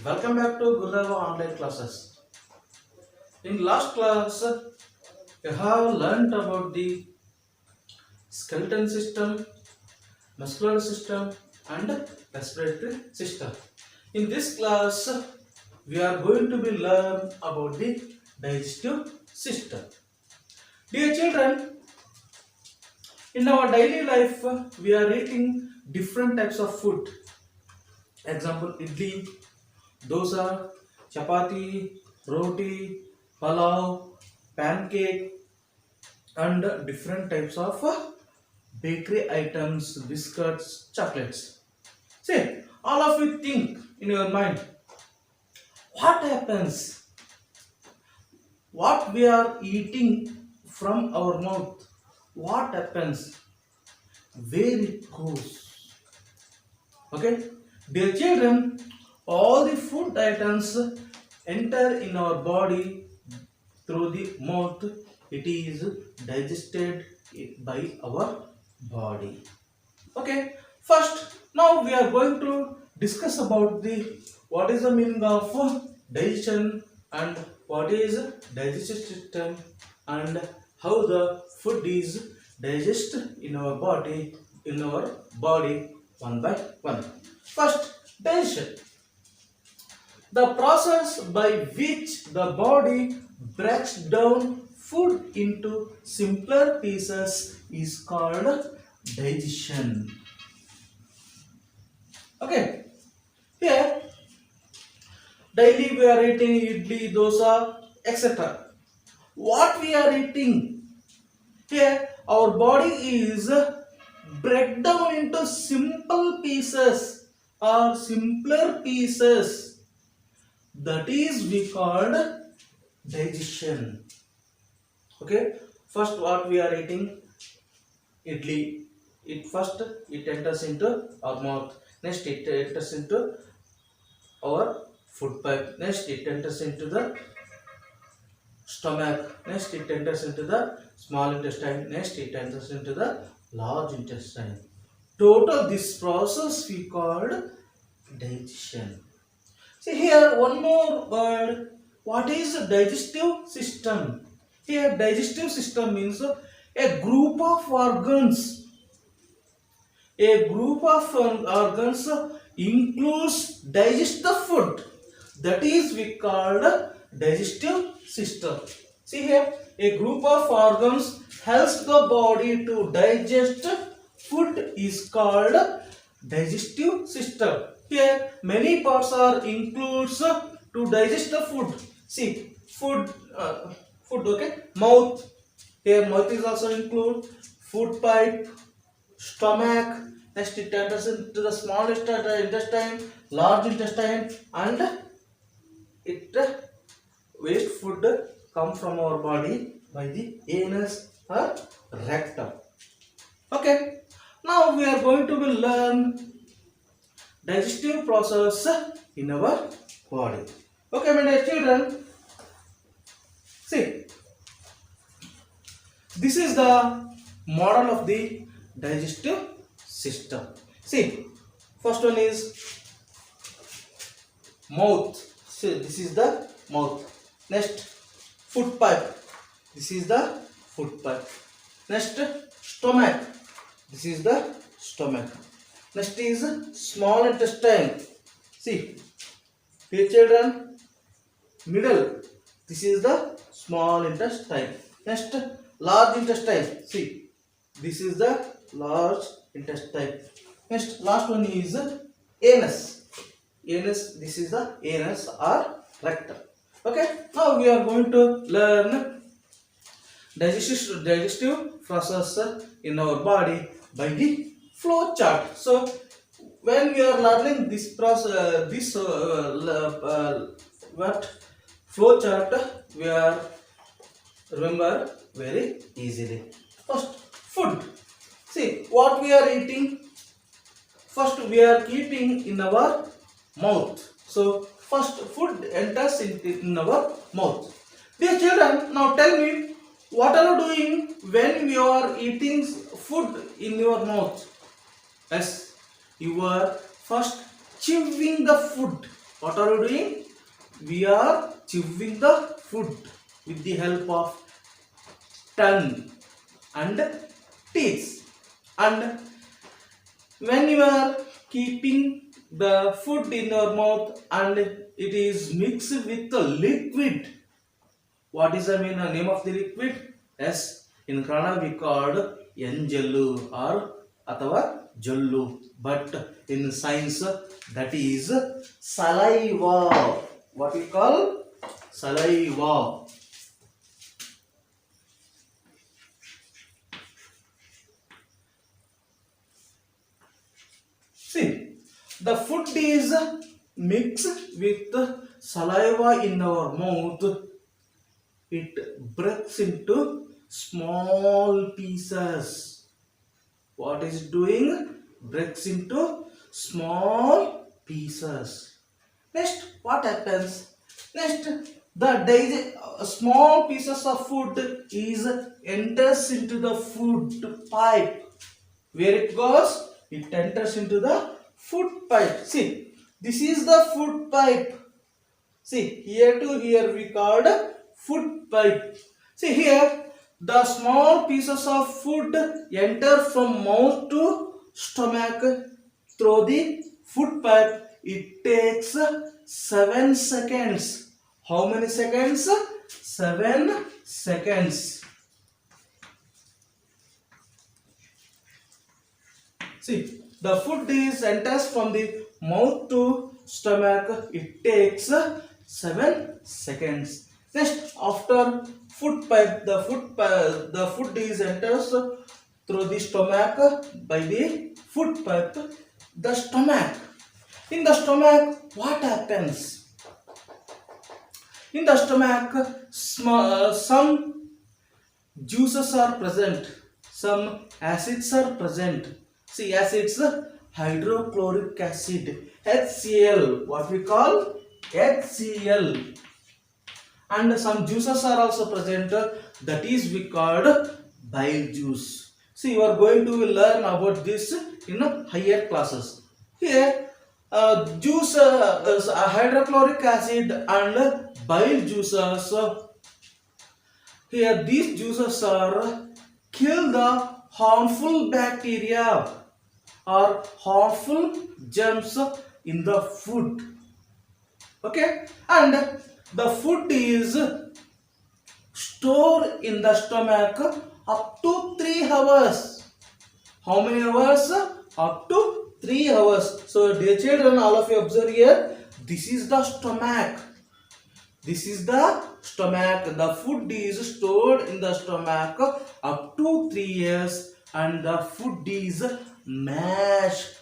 Welcome back to Gurava online classes. In last class, we have learnt about the skeleton system, muscular system, and respiratory system. In this class, we are going to be learn about the digestive system. Dear children, in our daily life, we are eating different types of food. Example: idli, dosa, chapati, roti, pulao, pancake, and different types of bakery items, biscuits, chocolates. See, all of you think in your mind, what happens? What we are eating from our mouth, what happens? Where it goes? Okay, dear children, all the food items enter in our body through the mouth. It is digested by our body. Okay, first now we are going to discuss about the what is the meaning of digestion and what is digestive system and how the food is digested in our body one by one. First, digestion, the process by which the body breaks down food into simpler pieces is called digestion. Okay, here daily we are eating idli, dosa, etc. What we are eating here, our body is break down into simple pieces or simpler pieces. That is we called digestion. Okay, first what we are eating, idli. It enters into our mouth. Next it enters into our food pipe. Next it enters into the stomach. Next it enters into the small intestine. Next it enters into the large intestine. Total this process we called digestion. See here one more word. What is digestive system? Here digestive system means a group of organs. A group of organs includes digest the food. That is we called digestive system. See here, a group of organs helps the body to digest food is called digestive system. Here many parts are includes to digest the food. See food, okay, mouth. Here mouth is also include, food pipe, stomach. Next it enters into the small intestine, large intestine, and it waste food come from our body by the anus or rectum. Okay, now we are going to be learn digestive process in our body. Okay, my dear children, see, this is the model of the digestive system. See, first one is mouth. See, this is the mouth. Next, food pipe. This is the food pipe. Next, stomach. This is the stomach. Next is small intestine. See, here children, middle. This is the small intestine. Next, large intestine. See, this is the large intestine. Next, last one is anus. Anus. This is the anus or rectum. Okay. Now we are going to learn digestive process in our body by the flow chart. So when we are learning this process, what flow chart, we are remember very easily. First, food. See what we are eating. First we are keeping in our mouth. So first food enters in our mouth. Dear children, now tell me, what are you doing when you are eating food in your mouth? Yes, you are first chewing the food. What are we doing? We are chewing the food with the help of tongue and teeth. And when you are keeping the food in your mouth and it is mixed with the liquid, what is the name of the liquid? Yes, in Kannada we called Enjellu or Atava Jallu, but in science that is saliva. What we call saliva. See, the food is mixed with saliva in our mouth. It breaks into small pieces. What is doing? Breaks into small pieces. Next, what happens? Next, small pieces of food is enters into the food pipe. Where it goes? It enters into the food pipe. See, this is the food pipe. See, here to here we called food pipe. See here, the small pieces of food enter from mouth to stomach through the food pipe. It takes 7 seconds. How many seconds? 7 seconds. See, the food is enters from the mouth to stomach. It takes 7 seconds. Next, after food pipe, the food is enters through the stomach by the food pipe. The stomach. In the stomach, what happens? In the stomach, some juices are present. Some acids are present. See, acids, hydrochloric acid, HCl. What we call HCl. And some juices are also present, that is we called bile juice. See, you are going to learn about this in higher classes. Here juice hydrochloric acid and bile juices, here these juices are kill the harmful bacteria or harmful germs in the food. Okay, and the food is stored in the stomach up to 3 hours. How many hours? Up to 3 hours. So, dear children, all of you observe here. This is the stomach. This is the stomach. The food is stored in the stomach up to 3 years, and the food is mashed.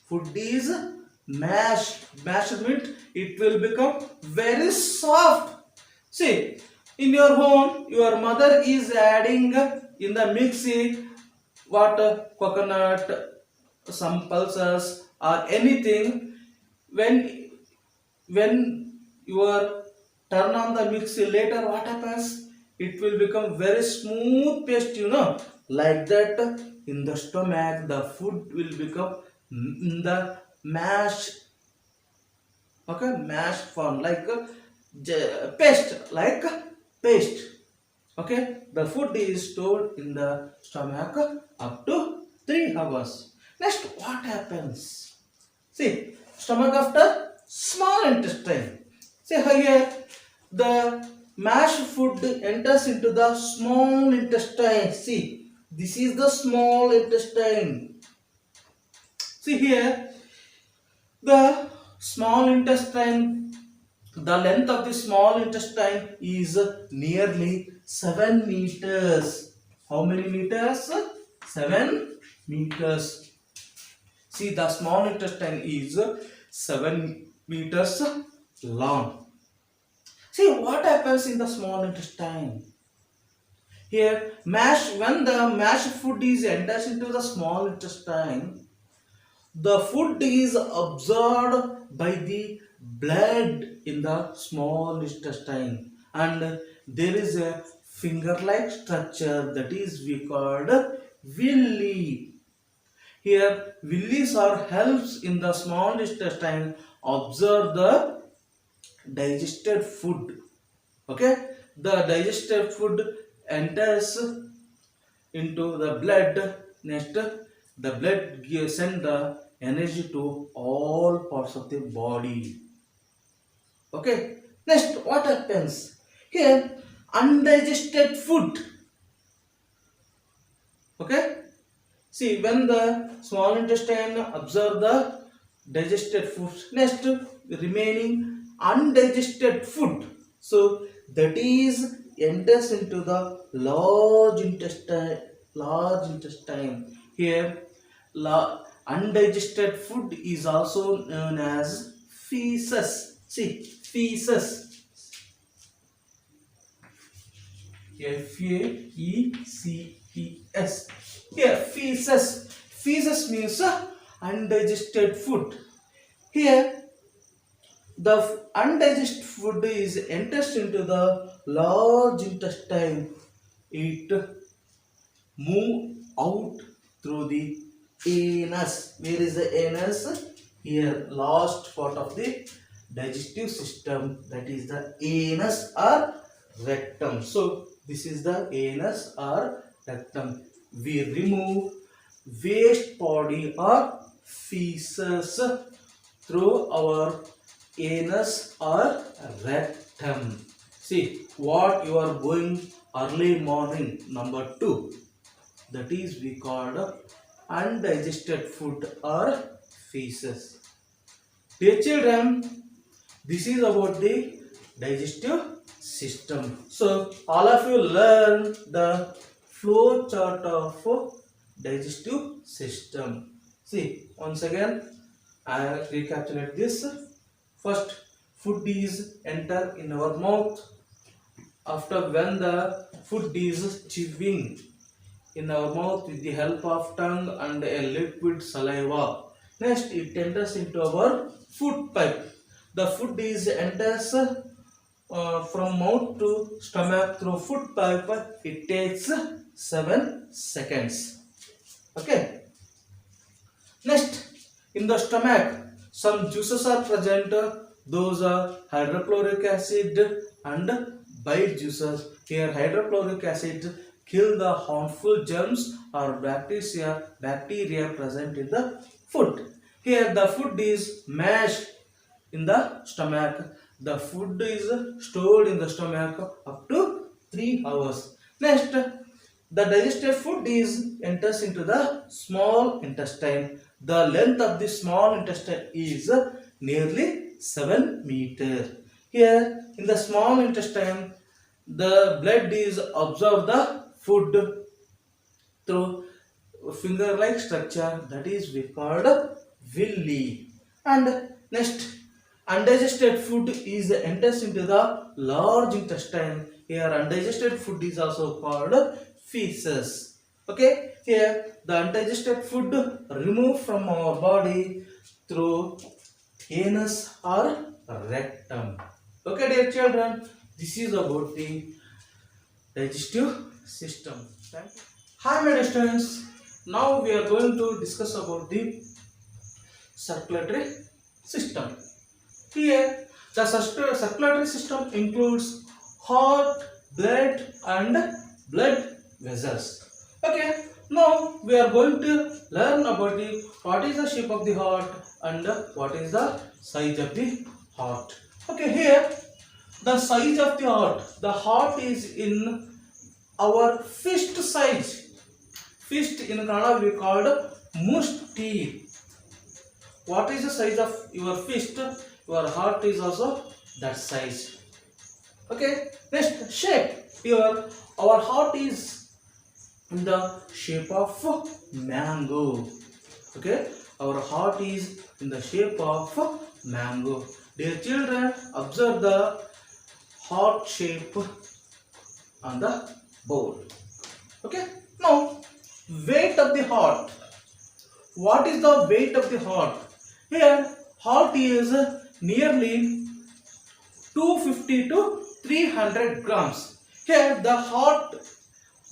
Food is mashed. Mashed means it will become very soft. See, in your home, your mother is adding in the mixie what coconut, some pulses or anything. When you are turn on the mixie later, what happens? It will become very smooth paste, like that. In the stomach, the food will become in the mash, okay, mashed form, like paste, like paste. Okay, the food is stored in the stomach up to 3 hours. Next, what happens? See, stomach after small intestine. See here, the mashed food enters into the small intestine. See, this is the small intestine. See here, the small intestine, the length of the small intestine is nearly 7 meters. How many meters? 7 meters. See, the small intestine is 7 meters long. See, what happens in the small intestine? Here, when the mashed food is enters into the small intestine, the food is absorbed by the blood in the small intestine, and there is a finger-like structure that is we called villi. Here, villis are helps in the small intestine observe the digested food. Okay, the digested food enters into the blood. Next, the blood send the energy to all parts of the body. Okay, next what happens here? Undigested food. Okay, see, when the small intestine absorb the digested food, next remaining undigested food, so that is enters into the large intestine. Large intestine here, undigested food is also known as feces. See, feces. Feces. Here, feces. Feces means undigested food. Here, the undigested food is enters into the large intestine. It move out through the anus. Where is the anus? Here, last part of the digestive system, that is the anus or rectum. So this is the anus or rectum. We remove waste body or feces through our anus or rectum. See, what you are going early morning, number 2, that is we called undigested food or feces. Dear children, this is about the digestive system. So all of you learn the flow chart of digestive system. See, once again I recapitulate this. First, food is enter in our mouth. After, when the food is chewing in our mouth with the help of tongue and a liquid saliva. Next, it enters into our food pipe. The food is enters from mouth to stomach through food pipe. It takes 7 seconds. Okay. Next, in the stomach, some juices are present. Those are hydrochloric acid and bile juices. Here, hydrochloric acid kill the harmful germs or bacteria present in the food. Here, the food is mashed in the stomach. The food is stored in the stomach up to 3 hours. Next, the digested food is enters into the small intestine. The length of the small intestine is nearly 7 meters. Here, in the small intestine, the blood is absorbed the food through finger-like structure, that is we called villi. And next, undigested food is enters into the large intestine. Here, undigested food is also called feces. Okay, here the undigested food removed from our body through anus or rectum. Okay, dear children, this is about the digestive system. Thank you. Hi, my dear students. Now we are going to discuss about the circulatory system. Here, the circulatory system includes heart, blood, and blood vessels. Okay. Now we are going to learn about the what is the shape of the heart and what is the size of the heart. Okay. Here, the size of the heart. The heart is in our fist size. Fist in Kannada we called mushti. What is the size of your fist? Your heart is also that size. Okay. Next, shape. Here, our heart is in the shape of mango. Okay. Our heart is in the shape of mango. Dear children, observe the heart shape on the board. Okay. Now, weight of the heart. What is the weight of the heart? Here, heart is nearly 250 to 300 grams. Here, the heart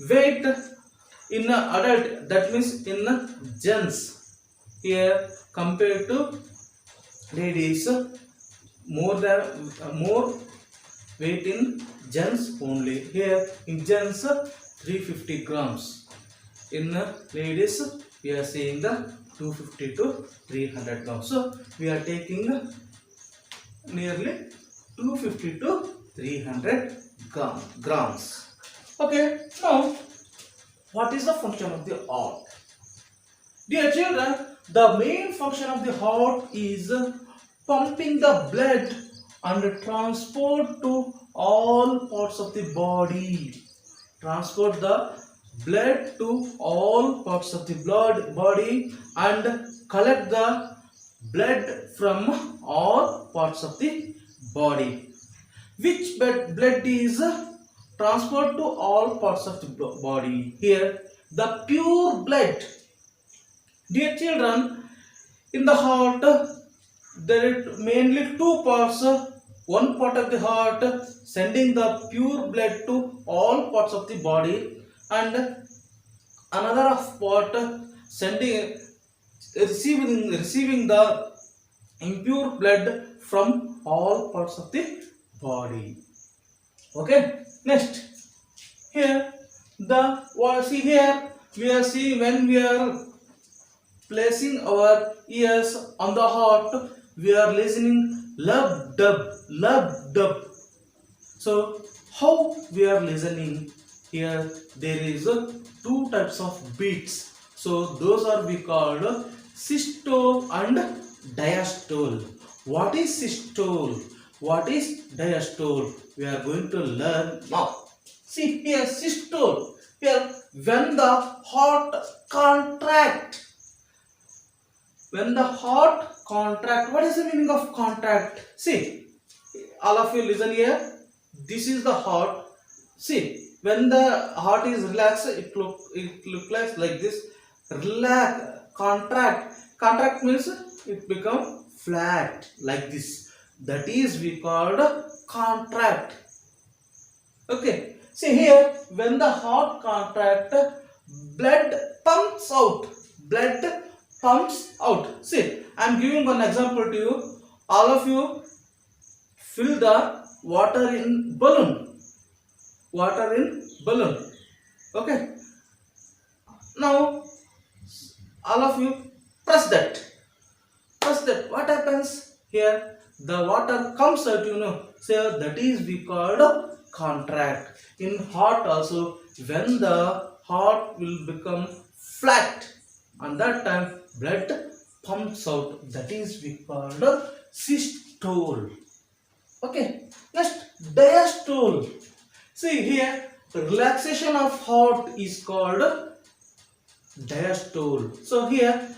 weight in adult, that means in gents. Here, compared to ladies more weight in gents only. Here in gents 350 grams. In ladies we are seeing the 250 to 300 grams. So we are taking nearly 250 to 300 grams. Okay, now what is the function of the heart? Dear children, the main function of the heart is pumping the blood and transport to all parts of the body. Transport the blood to all parts of the body and collect the blood from all parts of the body. Which blood is transport to all parts of the body? Here, the pure blood. Dear children, in the heart, there are mainly two parts. One part of the heart sending the pure blood to all parts of the body, and another part sending receiving the impure blood from all parts of the body. Okay. Next, here see here we are seeing when we are placing our ears on the heart, we are listening lub dub. So how we are listening? Here there is two types of beats. So those are we called systole and diastole. What is systole? What is diastole? We are going to learn now. See here systole. Here when the heart contract. When the heart contract, what is the meaning of contract? See, all of you listen here. This is the heart. See, when the heart is relaxed, it look like this. Relax, contract means it become flat like this. That is we called contract. Okay. See here, when the heart contract, blood pumps out. Blood pumps out. See, I am giving one example to you. All of you fill the water in balloon. Water in balloon. Okay. Now, all of you press that. Press that. What happens here? The water comes out. So that is we called contract. In heart also, when the heart will become flat, and that time blood pumps out. That is we called systole. Okay. Next, diastole. See here, relaxation of heart is called diastole. So here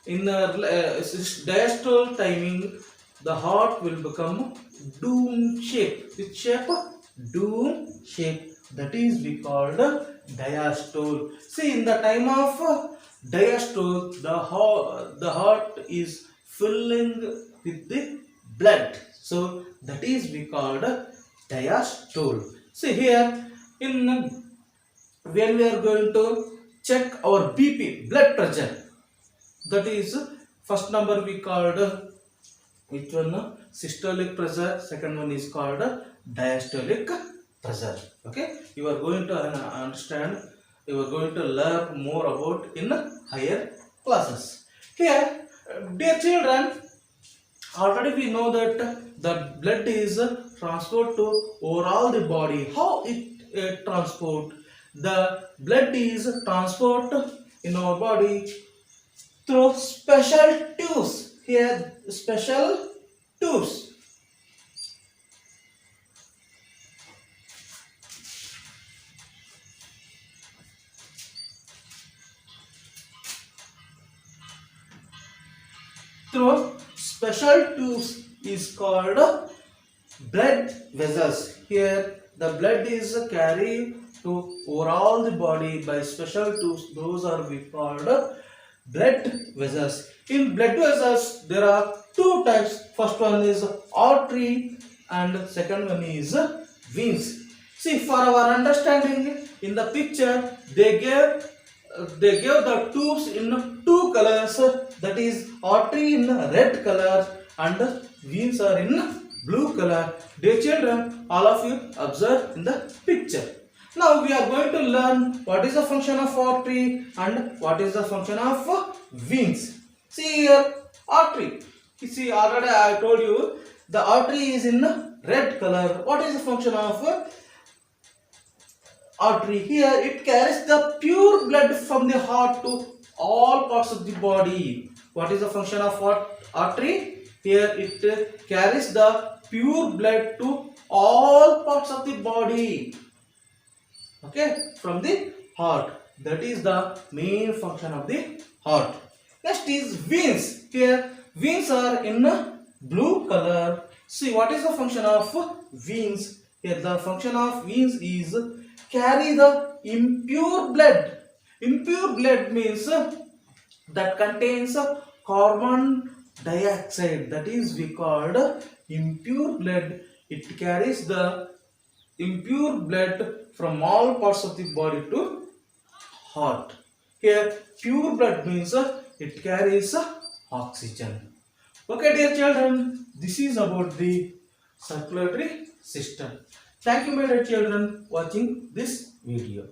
in the diastole timing, the heart will become dome shape. Which shape? Dome shape. That is we called diastole. See, in the time of diastole, the heart is filling with the blood. So that is we called diastole. See here, when we are going to check our BP, blood pressure, that is first number we called which one? Systolic pressure. Second one is called diastolic pressure. Okay, you are going to understand, you are going to learn more about in higher classes. Here, dear children, already we know that the blood is transport to overall the body. How it transport? The blood is transport in our body through special tubes. Here, special tubes. Through special tubes is called blood vessels. Here the blood is carried to overall the body by special tubes. Those are we called blood vessels. In blood vessels there are two types. First one is artery and second one is veins. See, for our understanding, in the picture they gave they gave the tubes in two colors, that is artery in red color and veins are in blue color. Dear children, all of you observe in the picture. Now we are going to learn what is the function of artery and what is the function of veins. See here, artery. You see, already I told you the artery is in red color. What is the function of artery? Here it carries the pure blood from the heart to all parts of the body. What is the function of artery? Here it carries the pure blood to all parts of the body, okay, from the heart. That is the main function of the heart. Next is veins. Here veins are in blue color. See, what is the function of veins? Here the function of veins is carry the impure blood. Impure blood means that contains carbon dioxide. That is we called impure blood. It carries the impure blood from all parts of the body to heart. Here pure blood means it carries oxygen. Okay dear children, this is about the circulatory system. Thank you my dear children watching this video.